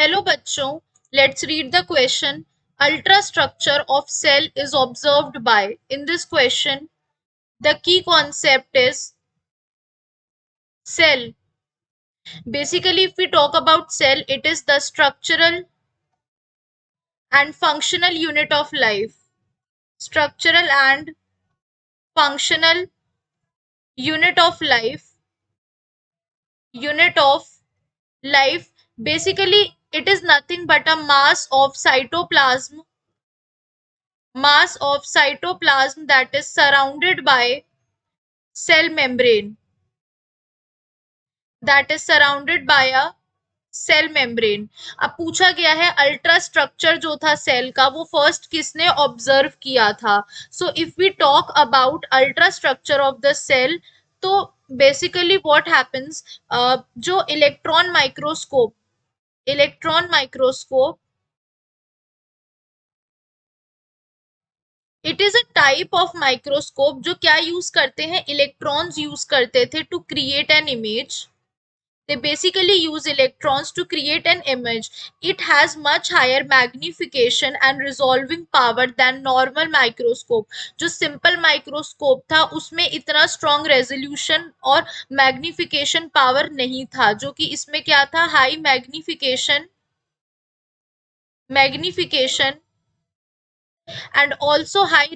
Hello बच्चों, let's read the question. Ultrastructure of cell is observed by. In this question, the key concept is cell. Basically, if we talk about cell, it is the structural and functional unit of life. Structural and functional unit of life. Unit of life. Basically, it is nothing but a mass of cytoplasm that is surrounded by cell membrane that is surrounded by a cell membrane. अब पूछा गया है ultra structure जो था cell का वो first किसने observe किया था। So if we talk about ultra structure of the cell, तो बेसिकली व्हाट हैपेंस, जो electron microscope it is a type of microscope जो क्या यूज करते हैं, इलेक्ट्रॉन्स यूज करते थे to create an image. They basically use electrons to create an image. It has much higher magnification and resolving power than normal microscope. जो simple microscope था उसमें इतना strong resolution और magnification power नहीं था, जो कि इसमें क्या था, high magnification and also high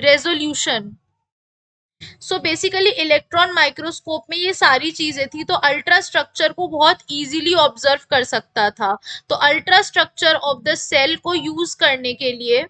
resolution। So basically electron microscope में ये सारी चीजें थी, तो अल्ट्रा स्ट्रक्चर को बहुत इजीली ऑब्जर्व कर सकता था। तो ultra structure of the cell को यूज करने के लिए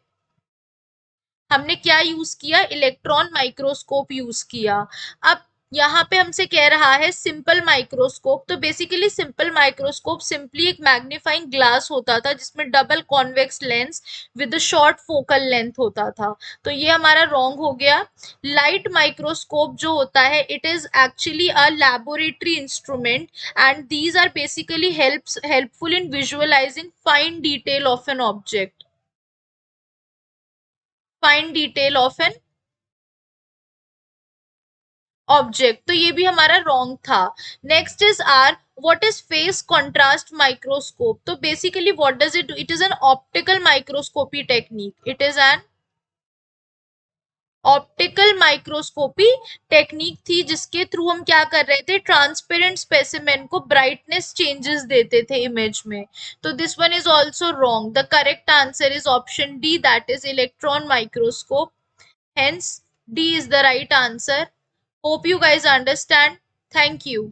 हमने क्या यूज किया, इलेक्ट्रॉन माइक्रोस्कोप यूज किया। अब यहाँ पे हमसे कह रहा है सिंपल माइक्रोस्कोप, तो बेसिकली सिंपल माइक्रोस्कोप सिंपली एक मैग्नीफाइंग ग्लास होता था जिसमें double convex lens with short focal length होता था। तो ये हमारा रॉन्ग हो गया। लाइट माइक्रोस्कोप जो होता है it is actually a laboratory instrument and these are basically helpful in visualizing fine detail of an object. Fine detail of an object, तो ये भी हमारा रॉन्ग था। Next is are what is phase contrast microscope. तो basically what does it do, it is an optical microscopy technique. It is an optical microscopy technique थी जिसके through हम क्या कर रहे थे, ट्रांसपेरेंट स्पेसिमेन को ब्राइटनेस चेंजेस देते थे इमेज में। तो this one is also wrong. The correct answer is option D, that is electron microscope. Hence, D is the right answer. Hope you guys understand. Thank you.